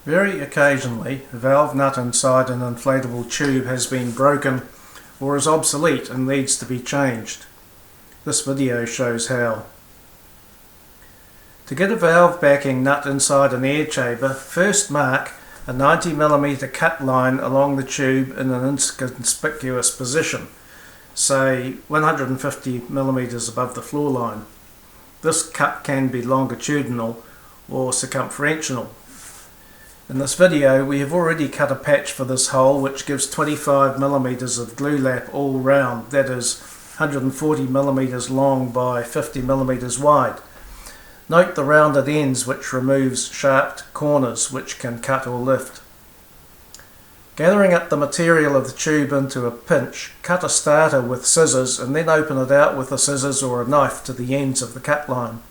Very occasionally, a valve nut inside an inflatable tube has been broken or is obsolete and needs to be changed. This video shows how. To get a valve backing nut inside an air chamber, first mark a 90mm cut line along the tube in an inconspicuous position, say 150mm above the floor line. This cut can be longitudinal or circumferential. In this video we have already cut a patch for this hole which gives 25mm of glue lap all round, that is 140mm long by 50mm wide. Note the rounded ends which removes sharp corners which can cut or lift. Gathering up the material of the tube into a pinch, cut a starter with scissors and then open it out with a scissors or a knife to the ends of the cut line.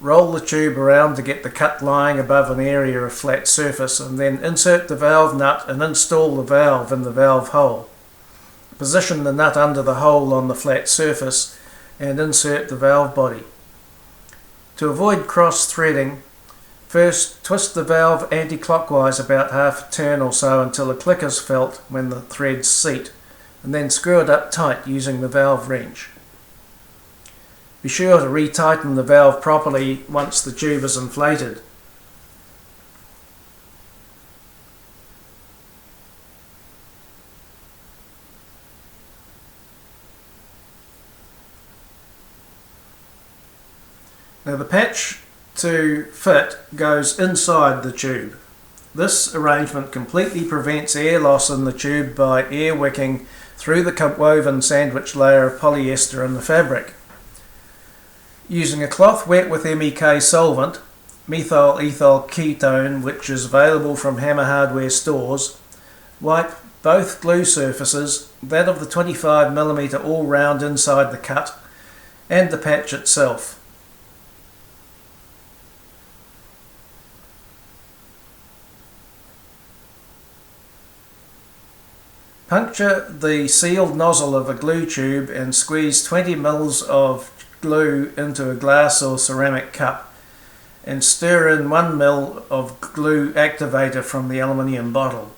Roll the tube around to get the cut lying above an area of flat surface and then insert the valve nut and install the valve in the valve hole. Position the nut under the hole on the flat surface and insert the valve body. To avoid cross-threading, first twist the valve anti-clockwise about half a turn or so until a click is felt when the threads seat, and then screw it up tight using the valve wrench. Be sure to retighten the valve properly once the tube is inflated. Now the patch to fit goes inside the tube. This arrangement completely prevents air loss in the tube by air wicking through the woven sandwich layer of polyester in the fabric. Using a cloth wet with MEK solvent, methyl ethyl ketone, which is available from Hammer Hardware stores, wipe both glue surfaces, that of the 25mm all round inside the cut and the patch itself. Puncture the sealed nozzle of a glue tube and squeeze 20 ml of glue into a glass or ceramic cup and stir in 1 ml of glue activator from the aluminium bottle.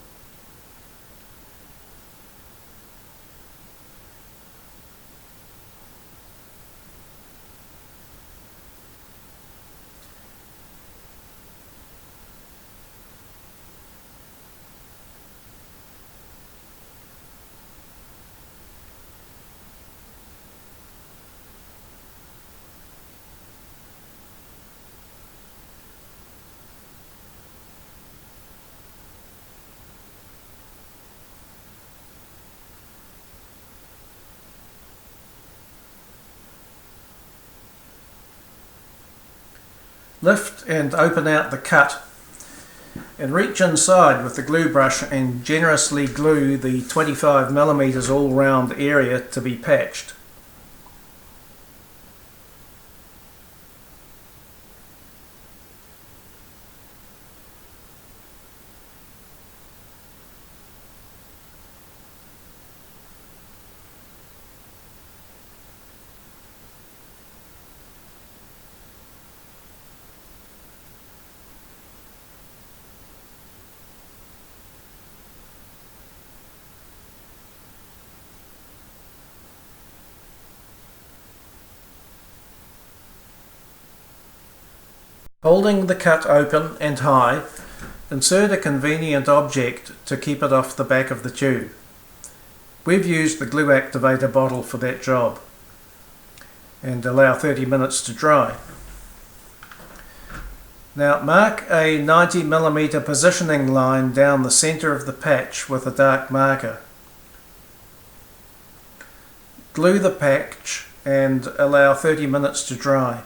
Lift and open out the cut and reach inside with the glue brush and generously glue the 25mm all round area to be patched. Holding the cut open and high, insert a convenient object to keep it off the back of the tube. We've used the glue activator bottle for that job, and allow 30 minutes to dry. Now mark a 90mm positioning line down the centre of the patch with a dark marker. Glue the patch and allow 30 minutes to dry.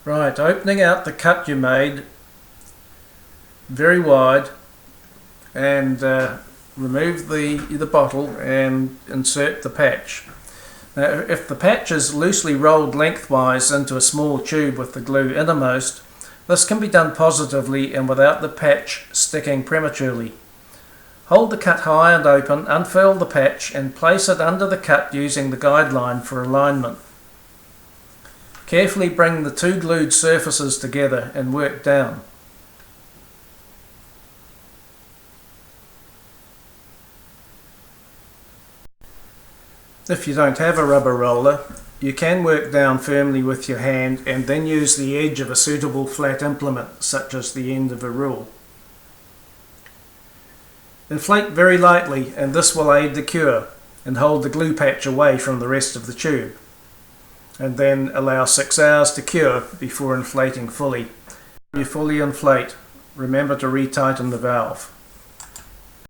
Right, opening out the cut you made very wide, and remove the bottle and insert the patch. Now, if the patch is loosely rolled lengthwise into a small tube with the glue innermost, this can be done positively and without the patch sticking prematurely. Hold the cut high and open, unfurl the patch and place it under the cut using the guideline for alignment. Carefully bring the two glued surfaces together and work down. If you don't have a rubber roller, you can work down firmly with your hand and then use the edge of a suitable flat implement, such as the end of a rule. Inflate very lightly, and this will aid the cure, and hold the glue patch away from the rest of the tube. And then allow 6 hours to cure before inflating fully. When you fully inflate, remember to retighten the valve.